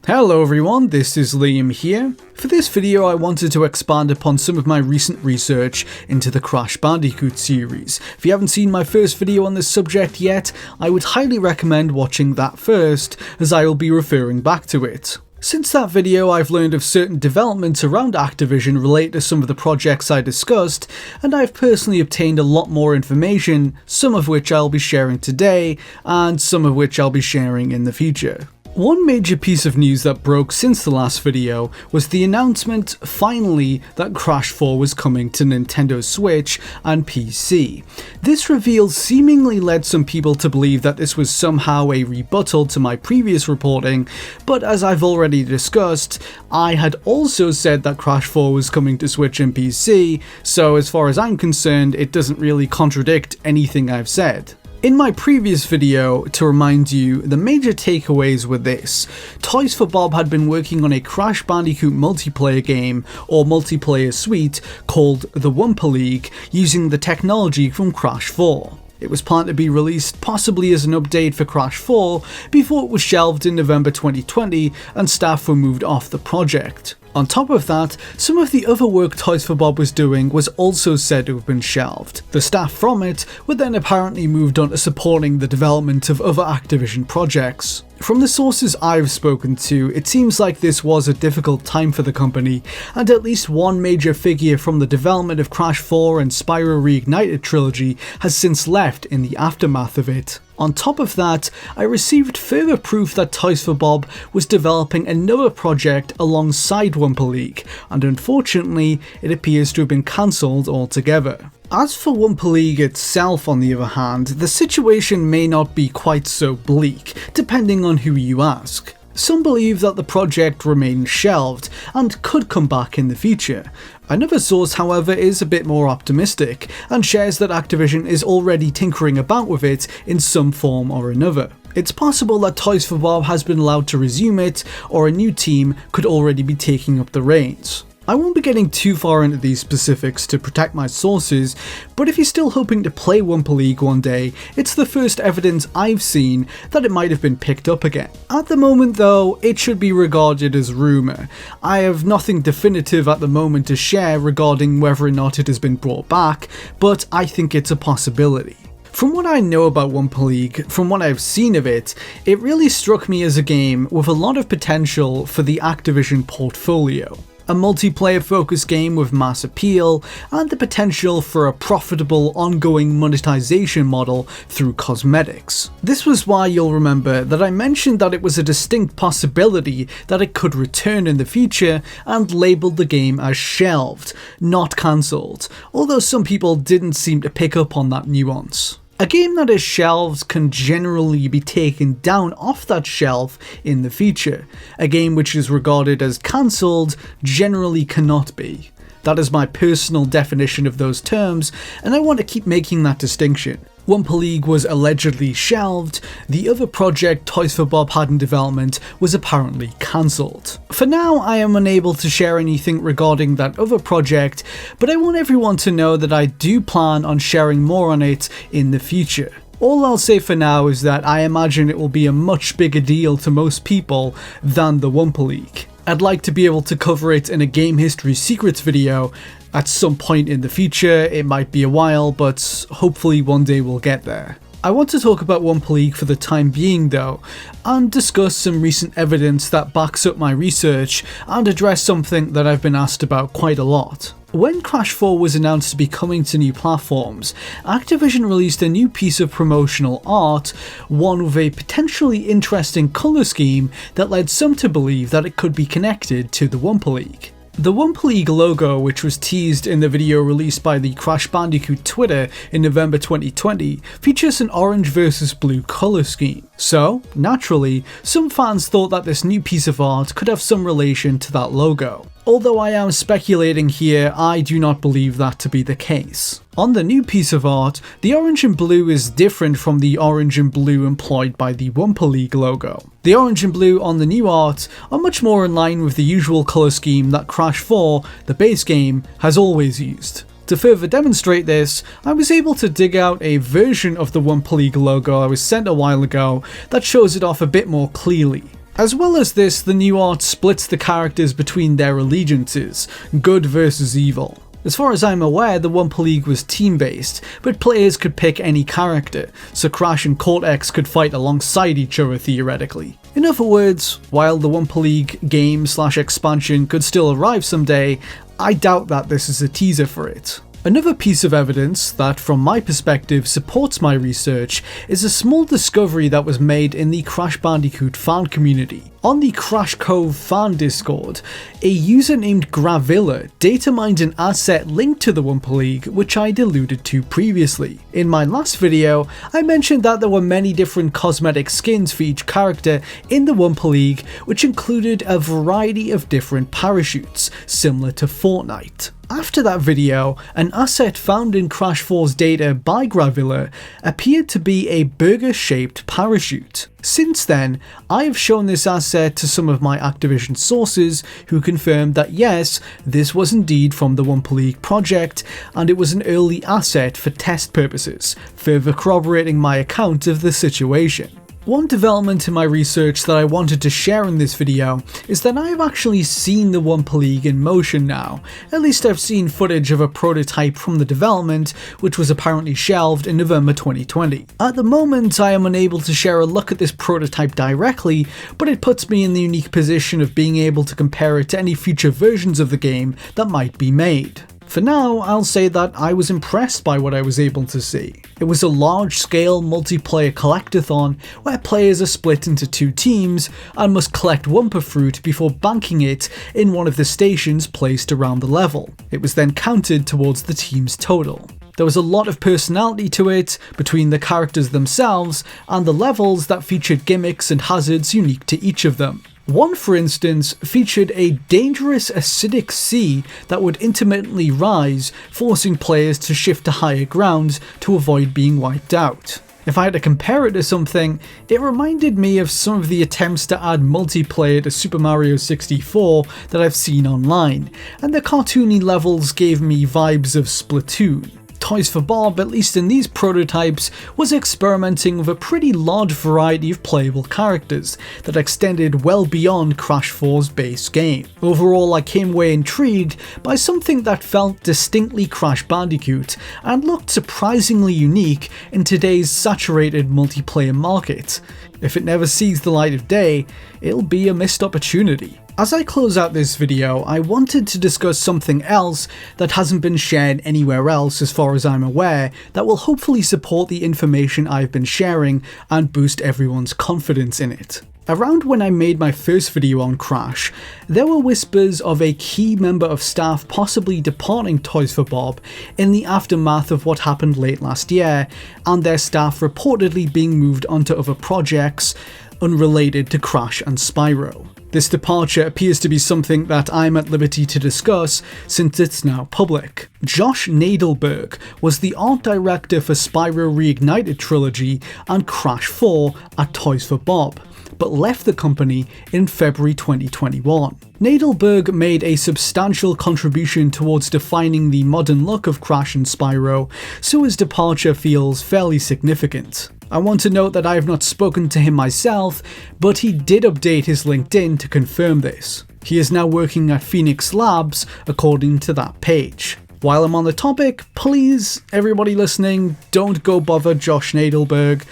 Hello everyone, this is Liam here. For this video I wanted to expand upon some of my recent research into the Crash Bandicoot series. If you haven't seen my first video on this subject yet, I would highly recommend watching that first, as I will be referring back to it. Since that video I've learned of certain developments around Activision related to some of the projects I discussed, and I've personally obtained a lot more information, some of which I'll be sharing today, and some of which I'll be sharing in the future. One major piece of news that broke since the last video was the announcement, finally, that Crash 4 was coming to Nintendo Switch and PC. This reveal seemingly led some people to believe that this was somehow a rebuttal to my previous reporting, but as I've already discussed, I had also said that Crash 4 was coming to Switch and PC, so as far as I'm concerned, it doesn't really contradict anything I've said. In my previous video, to remind you, the major takeaways were this. Toys for Bob had been working on a Crash Bandicoot multiplayer game, or multiplayer suite, called the Wumpa League, using the technology from Crash 4. It was planned to be released possibly as an update for Crash 4, before it was shelved in November 2020 and staff were moved off the project. On top of that, some of the other work Toys for Bob was doing was also said to have been shelved. The staff from it were then apparently moved on to supporting the development of other Activision projects. From the sources I've spoken to, it seems like this was a difficult time for the company, and at least one major figure from the development of Crash 4 and Spyro Reignited trilogy has since left in the aftermath of it. On top of that, I received further proof that Toys for Bob was developing another project alongside Wumpa League, and unfortunately, it appears to have been cancelled altogether. As for Wumpa League itself, on the other hand, the situation may not be quite so bleak, depending on who you ask. Some believe that the project remains shelved and could come back in the future. Another source, however, is a bit more optimistic and shares that Activision is already tinkering about with it in some form or another. It's possible that Toys for Bob has been allowed to resume it, or a new team could already be taking up the reins. I won't be getting too far into these specifics to protect my sources, but if you're still hoping to play Wumpa League one day, it's the first evidence I've seen that it might have been picked up again. At the moment though, it should be regarded as rumour. I have nothing definitive at the moment to share regarding whether or not it has been brought back, but I think it's a possibility. From what I know about Wumpa League, from what I've seen of it, it really struck me as a game with a lot of potential for the Activision portfolio. A multiplayer-focused game with mass appeal, and the potential for a profitable ongoing monetization model through cosmetics. This was why you'll remember that I mentioned that it was a distinct possibility that it could return in the future, and labelled the game as shelved, not cancelled, although some people didn't seem to pick up on that nuance. A game that is shelved can generally be taken down off that shelf in the future. A game which is regarded as cancelled generally cannot be. That is my personal definition of those terms, and I want to keep making that distinction. Wumpa League was allegedly shelved, the other project Toys for Bob had in development was apparently cancelled. For now, I am unable to share anything regarding that other project, but I want everyone to know that I do plan on sharing more on it in the future. All I'll say for now is that I imagine it will be a much bigger deal to most people than the Wumpa League. I'd like to be able to cover it in a Game History Secrets video at some point in the future. It might be a while, but hopefully one day we'll get there. I want to talk about Wumpa League for the time being though, and discuss some recent evidence that backs up my research, and address something that I've been asked about quite a lot. When Crash 4 was announced to be coming to new platforms, Activision released a new piece of promotional art, one with a potentially interesting colour scheme that led some to believe that it could be connected to the Wumpa League. The Wumpa League logo, which was teased in the video released by the Crash Bandicoot Twitter in November 2020, features an orange versus blue colour scheme. So, naturally, some fans thought that this new piece of art could have some relation to that logo. Although I am speculating here, I do not believe that to be the case. On the new piece of art, the orange and blue is different from the orange and blue employed by the Wumpa League logo. The orange and blue on the new art are much more in line with the usual colour scheme that Crash 4, the base game, has always used. To further demonstrate this, I was able to dig out a version of the Wumpa League logo I was sent a while ago that shows it off a bit more clearly. As well as this, the new art splits the characters between their allegiances, good versus evil. As far as I'm aware, the Wumpa League was team-based, but players could pick any character, so Crash and Cortex could fight alongside each other theoretically. In other words, while the Wumpa League game/expansion could still arrive someday, I doubt that this is a teaser for it. Another piece of evidence that, from my perspective, supports my research is a small discovery that was made in the Crash Bandicoot fan community. On the Crash Cove fan Discord, a user named Gravilla data mined an asset linked to the Wumpa League, which I'd alluded to previously. In my last video, I mentioned that there were many different cosmetic skins for each character in the Wumpa League, which included a variety of different parachutes, similar to Fortnite. After that video, an asset found in Crash 4's data by Gravilla appeared to be a burger-shaped parachute. Since then, I have shown this asset to some of my Activision sources who confirmed that yes, this was indeed from the Wumpa League project and it was an early asset for test purposes, further corroborating my account of the situation. One development in my research that I wanted to share in this video is that I have actually seen the Wumpa League in motion now. At least I've seen footage of a prototype from the development, which was apparently shelved in November 2020. At the moment, I am unable to share a look at this prototype directly, but it puts me in the unique position of being able to compare it to any future versions of the game that might be made. For now, I'll say that I was impressed by what I was able to see. It was a large-scale multiplayer collectathon where players are split into two teams and must collect Wumpa fruit before banking it in one of the stations placed around the level. It was then counted towards the team's total. There was a lot of personality to it between the characters themselves and the levels that featured gimmicks and hazards unique to each of them. One, for instance, featured a dangerous acidic sea that would intermittently rise, forcing players to shift to higher grounds to avoid being wiped out. If I had to compare it to something, it reminded me of some of the attempts to add multiplayer to Super Mario 64 that I've seen online, and the cartoony levels gave me vibes of Splatoon. Toys for Bob, at least in these prototypes, was experimenting with a pretty large variety of playable characters that extended well beyond Crash 4's base game. Overall, I came away intrigued by something that felt distinctly Crash Bandicoot and looked surprisingly unique in today's saturated multiplayer market. If it never sees the light of day, it'll be a missed opportunity. As I close out this video, I wanted to discuss something else that hasn't been shared anywhere else as far as I'm aware that will hopefully support the information I've been sharing and boost everyone's confidence in it. Around when I made my first video on Crash, there were whispers of a key member of staff possibly departing Toys for Bob in the aftermath of what happened late last year, and their staff reportedly being moved onto other projects unrelated to Crash and Spyro. This departure appears to be something that I'm at liberty to discuss since it's now public. Josh Nadelberg was the art director for Spyro Reignited Trilogy and Crash 4 at Toys for Bob, but left the company in February 2021. Nadelberg made a substantial contribution towards defining the modern look of Crash and Spyro, so his departure feels fairly significant. I want to note that I have not spoken to him myself, but he did update his LinkedIn to confirm this. He is now working at Phoenix Labs, according to that page. While I'm on the topic, please, everybody listening, don't go bother Josh Nadelberg.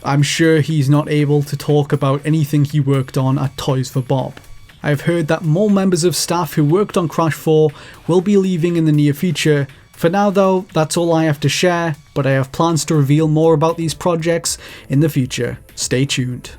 I'm sure he's not able to talk about anything he worked on at Toys for Bob. I have heard that more members of staff who worked on Crash 4 will be leaving in the near future. For now though, that's all I have to share, but I have plans to reveal more about these projects in the future. Stay tuned.